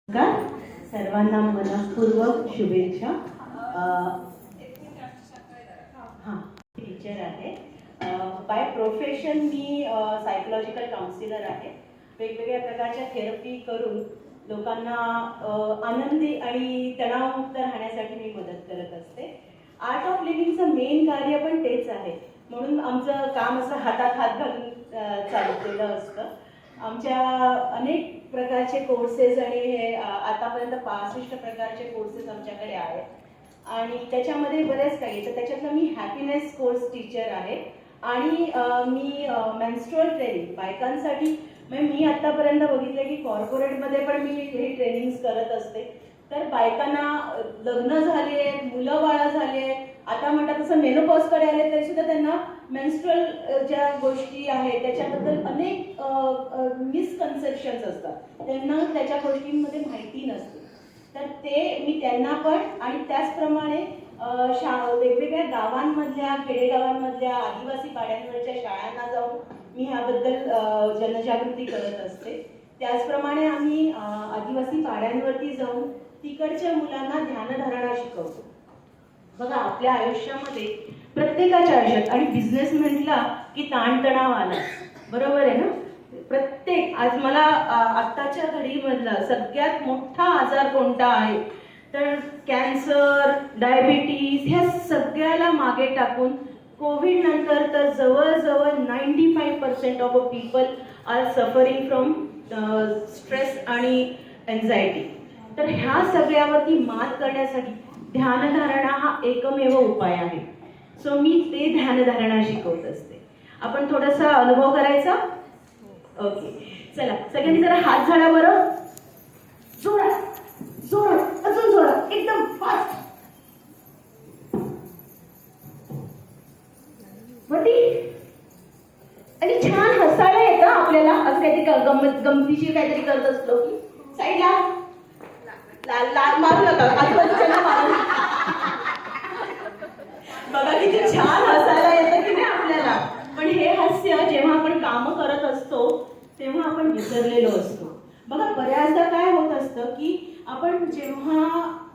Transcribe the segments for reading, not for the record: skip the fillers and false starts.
नमस्कार सर्वांना मनपूर्वक शुभेच्छा. हां टीचर आहे. By profession me psychological counsellor आहे. वेगवेगळ्या प्रकारच्या थेरपी करून लोकांना आनंदी आणि तणावमुक्त राहण्यासाठी मी मदत करत असते. आर्ट ऑफ लिव्हिंगचं मेन कार्य पण तेच आहे, म्हणून आमचं काम असं हातात हात घालून चाललेलं असतं. आमच्या अनेक प्रकारचे कोर्सेस आणि हे आतापर्यंत 65 प्रकारचे कोर्सेस आमच्याकडे आहेत आणि त्याच्यामध्ये बरेच काही. तर त्याच्यातलं मी हॅपीनेस कोर्स टीचर आहे आणि मी मेन्स्ट्रुअल ट्रेनिंग बायकांसाठी, म्हणजे मी आतापर्यंत बघितलं की कॉर्पोरेटमध्ये पण मी हे ट्रेनिंग्स करत असते. तर बायकांना लग्न झाले, मुलं बाळा झाले, आता म्हणतात तसं मेनोपॉजकडे आले तरी सुद्धा त्यांना मेन्स्ट्रुअल ज्या गोष्टी आहेत त्याच्याबद्दल अनेक मिसकन्सेप्शन्स असतात, त्यांना त्याच्या गोष्टींमध्ये माहिती नसते. तर ते मी त्यांना पण आणि त्याचप्रमाणे वेगवेगळ्या गावांमधल्या, खेडेगावांमधल्या, आदिवासी पाड्यांवरच्या शाळांना जाऊन मी ह्याबद्दल जनजागृती करत असते. त्याचप्रमाणे आम्ही आदिवासी पाड्यांवरती जाऊन तिकडच्या मुलांना ध्यानधारणा शिकवतो. बघा, आपल्या आयुष्यामध्ये प्रत्येकाच्या आयुष्यात आणि बिझनेस म्हटला की ताणतणाव आला, बरोबर आहे ना. प्रत्येक आज मला आत्ताच्या घडीमधला सगळ्यात मोठा आजार कोणता आहे तर कॅन्सर, डायबिटीज, ह्या सगळ्याला मागे टाकून कोविड नंतर तर जवळजवळ 95% of a people are suffering from stress आणि एन्झायटी. तर ह्या सगळ्यावरती मात करण्यासाठी ध्यानधारणा हा एकमेव उपाय आहे. सो मी ते ध्यानधारणा शिकवत असते. आपण थोडासा अनुभव करायचा. ओके, चला सगळ्यांनी जरा हात झाडा बरं. जोरात, जोरात, अजून जोरात, एकदम फास्ट. आणि छान हसायला येतं आपल्याला. असं काहीतरी गमतीशीर काहीतरी करत असलो की साईडला लाल मारू नका, आजूबाजूच्या मारू. बघा किती छान हसायला येतं की नाही आपल्याला. पण हे हास्य जेव्हा आपण काम करत असतो तेव्हा आपण विसरलेलो असतो. बघा, बऱ्याचदा काय होत असतं की आपण जेव्हा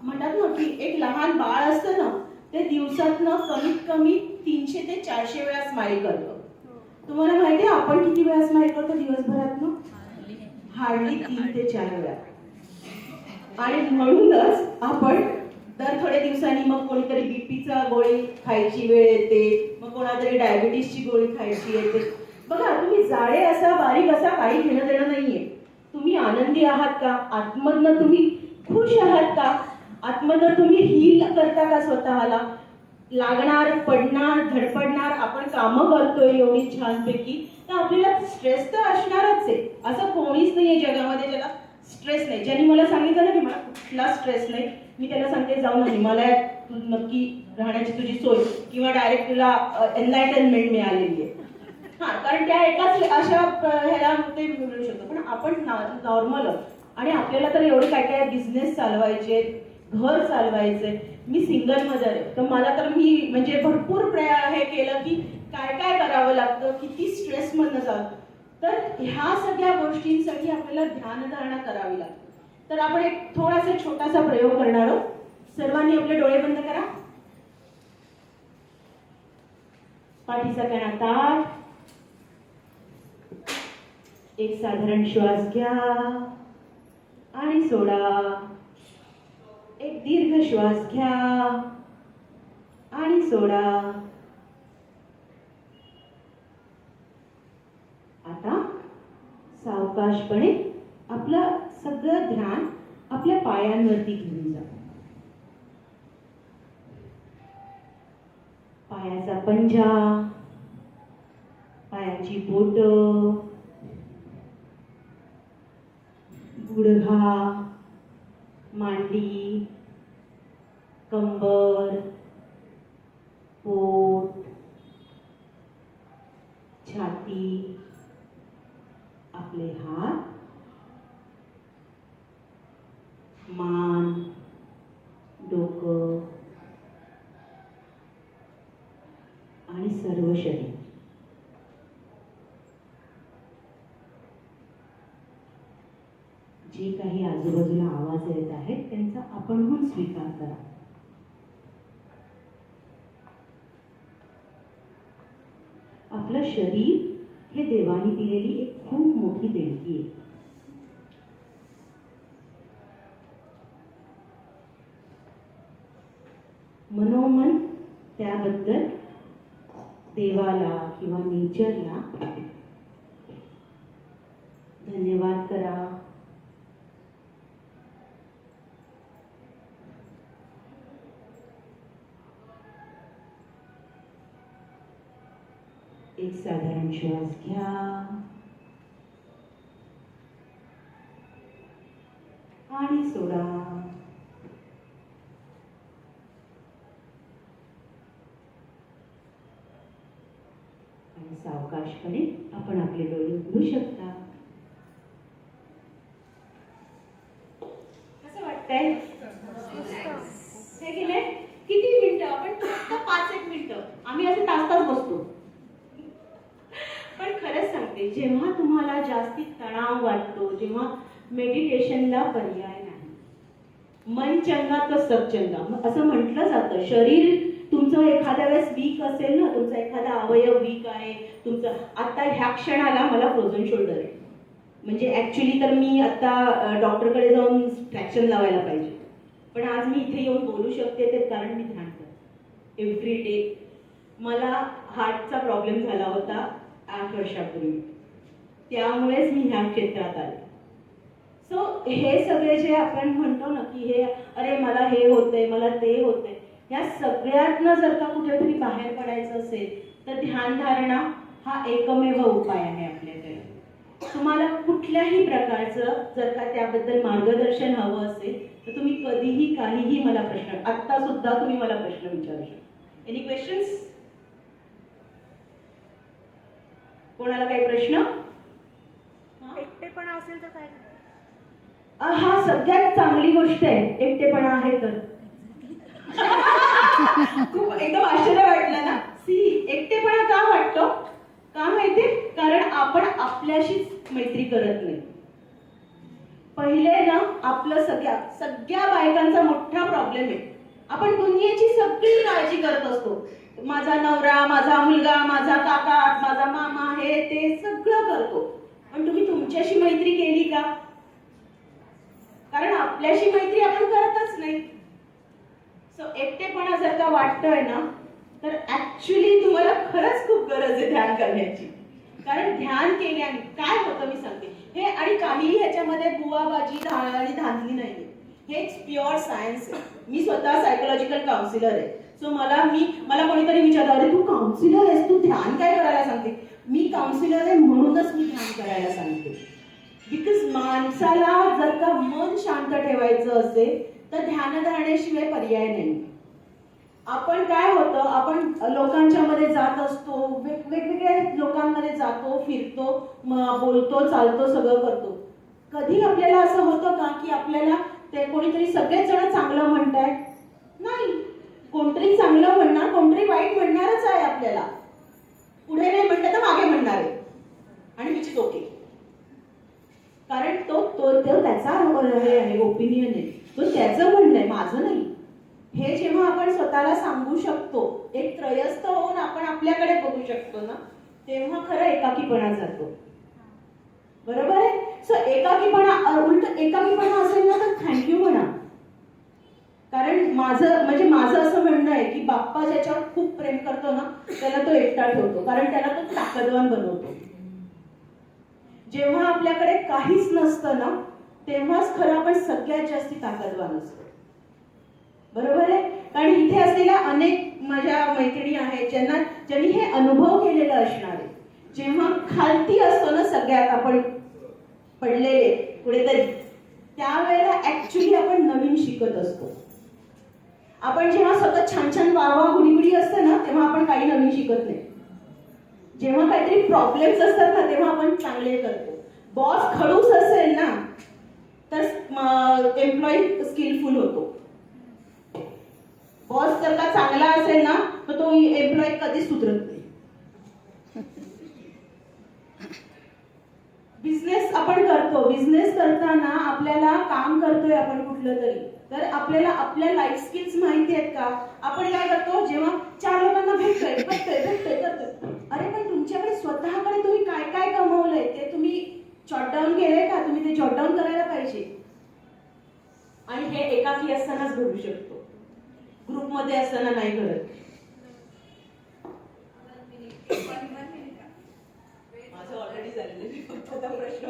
म्हणतात ना की एक लहान बाळ असतं ना, ते दिवसातनं कमीत कमी 300 ते 400 वेळा स्माईल करतो. तुम्हाला माहिती आहे आपण किती वेळा स्माईल करतो दिवसभरातनं? हार्डली 3 ते 4 वेळा. आणि म्हणूनच आपण दर थोड्या दिवसांनी मग कोणीतरी बीपीचा गोळी खायची वेळ येते, मग कोणातरी डायबिटीसची गोळी खायची येते. बघा, तुम्ही जाडे असा बारीक असा काही घेणं देणं नाहीये. तुम्ही आनंदी आहात का? आतमधनं तुम्ही खुश आहात का? आतमधनं तुम्ही हील करता का स्वतःला? लागणार, पडणार, धडपडणार, आपण कामं करतोय एवढी छानपैकी, तर आपल्याला स्ट्रेस तर असणारच आहे. असं कोणीच नाहीये जगामध्ये ज्याला स्ट्रेस नाही. ज्यांनी मला सांगितलं ना की मला कुठला स्ट्रेस नाही, मी त्याला सांगते जाऊन हिमालयात तू नक्की राहण्याची तुझी सोय किंवा डायरेक्ट तुला एनलायटनमेंट मिळालेली आहे. हां, कारण त्या एकाच अशा ह्याला ते मिळू शकतो. पण आपण नॉर्मल आणि आपल्याला तर एवढे काय काय बिझनेस चालवायचे, घर चालवायचे. मी सिंगल मदर आहे, तर मला तर मी म्हणजे भरपूर हे केलं की काय काय करावं लागतं, किती स्ट्रेसमधनं जातं. तर ह्या सगळ्या गोष्टींसाठी आपल्याला ध्यानधारणा करावी लागते. तर आपण एक थोडासा छोटासा प्रयोग करणार आहोत. सर्वांनी आपले डोळे बंद करा. पाठीचा कणा ताठ. एक साधारण श्वास घ्या आणि सोडा. एक दीर्घ श्वास घ्या आणि सोडा. आता सावकाशपणे आपलं सगळं ध्यान आपल्या पायांवरती घेऊन जा. पायाचा पंजा, पायाची बोटं, गुडघा, मांडी, कंबर, पोट, छाती, आपले हात, मान, डोकं आणि सर्व शरीर. जे काही आजूबाजूला आवाज येत आहेत त्यांचा आपणहून स्वीकार करा. आपलं शरीर हे देवाने दिलेली एक खूप मोठी देणगी आहे. मनोमन त्याबद्दल देवाला किंवा नेचरला धन्यवाद करा. एक साधारण श्वास घ्या आणि सोडा. आणि सावकाशपणे आपण आपले डोळे उघडू शकता. कसं वाटतंय? हे गेले किती मिनिटं? आपण फक्त 5-1 मिनिटं. आम्ही असे तास बसतो. पण खरंच सांगते, जेव्हा तुम्हाला जास्ती तणाव वाटतो, जेव्हा मेडिटेशनला पर्याय नाही, मन चंगा तर सब चंगा असं म्हटलं जातं. शरीर तुमचं एखाद्या वेळेस वीक असेल ना, तुमचा एखादा अवयव वीक आहे, तुमचं आता ह्या क्षणाला मला फ्रोझन शोल्डर आहे, म्हणजे ऍक्च्युली तर मी आता डॉक्टरकडे जाऊन ट्रॅक्शन लावायला पाहिजे, पण आज मी इथे येऊन बोलू शकते ते कारण मी ध्यान करते एव्हरी डे. मला हार्टचा प्रॉब्लेम झाला होता 8 वर्षापूर्वी, त्यामुळेच मी ह्या क्षेत्रात आले. सो हे सगळे जे आपण म्हणतो ना की हे अरे मला हे होतंय, मला ते होतंय, या सगळ्यातनं जर का कुठेतरी बाहेर पडायचं असेल तर ध्यानधारणा हा एकमेव उपाय आहे आपल्याकडे. तुम्हाला कुठल्याही प्रकारचं जर का त्याबद्दल मार्गदर्शन हवं असेल तर तुम्ही कधीही काहीही मला प्रश्न, आत्ता सुद्धा तुम्ही मला प्रश्न विचारू शकता. Any questions? कोणाला काही प्रश्न? एकटेपणा असेल तर काय? हा सगळ्यात चांगली गोष्ट आहे, एकटेपणा आहे तर. खूप एकदम आश्चर्य वाटलं ना. एकटेपणा का वाटतो? का माहितीये? कारण आपण आपल्याशीच मैत्री करत नाही. पहिले ना आपलं सगळ्या बायकांचा मोठा प्रॉब्लेम आहे, आपण दुनियेची सगळी काळजी करत असतो. माझा नवरा, माझा मुलगा, माझा काका, माझा मामा, हे ते सगळं करतो, पण तुम्ही तुमच्याशी मैत्री केली का? कारण आपल्याशी मैत्री आपण करतच नाही. सो एकटेपणा जर का वाटतोय ना तर ऍक्च्युली तुम्हाला खरंच खूप गरज आहे ध्यान करण्याची. कारण ध्यान केल्याने काय होतं मी सांगते हे, आणि काहीही ह्याच्यामध्ये बुवाबाजी आणि धांदली नाहीये, हेच प्युअर सायन्स आहे. मी स्वतः सायकोलॉजिकल काउन्सिलर आहे. सो मला कोणीतरी विचारलं, अरे तू काउन्सिलर आहेस, तू ध्यान काय करायला सांगते? मी काउन्सिलर आहे म्हणूनच मी ध्यान करायला सांगते. बिकॉज माणसाला जर का मन शांत ठेवायचं असेल तर ध्यानधारणेशिवाय पर्याय नाही. आपण काय होतं, आपण लोकांच्या मध्ये जात असतो, वेगवेगळ्या लोकांमध्ये जातो, फिरतो, बोलतो, चालतो, सगळं करतो. कधी आपल्याला असं होतं का की आपल्याला ते कोणीतरी सगळेच जण चांगलं म्हणताय? नाही, कोणतरी चांगलं म्हणणार, कोणतरी वाईट म्हणणारच आहे आपल्याला. पुढे नाही म्हणलं तर मागे म्हणणार आहे, आणि विच इज ओके. कारण तो त्याचा ओपिनियन आहे, तो त्याचं म्हणणं आहे, माझं नाही. हे जेव्हा आपण स्वतःला सांगू शकतो, एक त्रयस्थ होऊन आपण आपल्याकडे बघू शकतो ना, तेव्हा खरं एकाकीपणा जातो. बरोबर आहे? सो उलट एकाकीपणा असेल ना तर थँक्यू म्हणा. कारण माझं असं म्हणणं आहे की बाप्पा ज्याच्यावर खूप प्रेम करतो ना त्याला तो एकटा ठेवतो, कारण त्याला तो ताकदवान बनवतो. जेव्हा आपल्याकडे काहीच नसतं ना तेव्हाच खरं आपण सगळ्यात जास्ती ताकदवान असतो. बरोबर आहे? कारण इथे असलेल्या अनेक माझ्या मैत्रिणी आहेत ज्यांनी हे अनुभव केलेलं असणार आहे. जेव्हा खालती असतो ना सगळ्यात आपण पडलेले कुठेतरी, त्यावेळेला ऍक्च्युली आपण नवीन शिकत असतो. आपण जेव्हा सतत छान छान वाहवा गुडी असतं ना तेव्हा आपण काही नवीन शिकत नाही. जेव्हा काहीतरी प्रॉब्लेम्स असतात ना तेव्हा आपण चांगले करतो. बॉस खडूस असेल ना तर एम्प्लॉई स्किलफुल होतो. बॉस जर का चांगला असेल ना तर तो एम्प्लॉई कधीच सुधरत नाही. बिझनेस आपण करतो, बिझनेस करताना आपल्याला काम करतोय आपण कुठलं तरी, तर आपल्याला आपल्या लाईफ स्किल्स माहिती आहेत का? आपण काय करतो, जेव्हा 4 लोकांना भेटतोय करतोय, अरे पण तुमच्याकडे स्वतःकडे तुम्ही काय काय कमवलंय ते तुम्ही जॉट डाऊन केलंय का? तुम्ही ते जॉट डाऊन करायला पाहिजे. आणि हे एकाकी असतानाच घडू शकतो, ग्रुपमध्ये असताना नाही घडत. माझं ऑलरेडी झालेलं, मी फक्त प्रश्न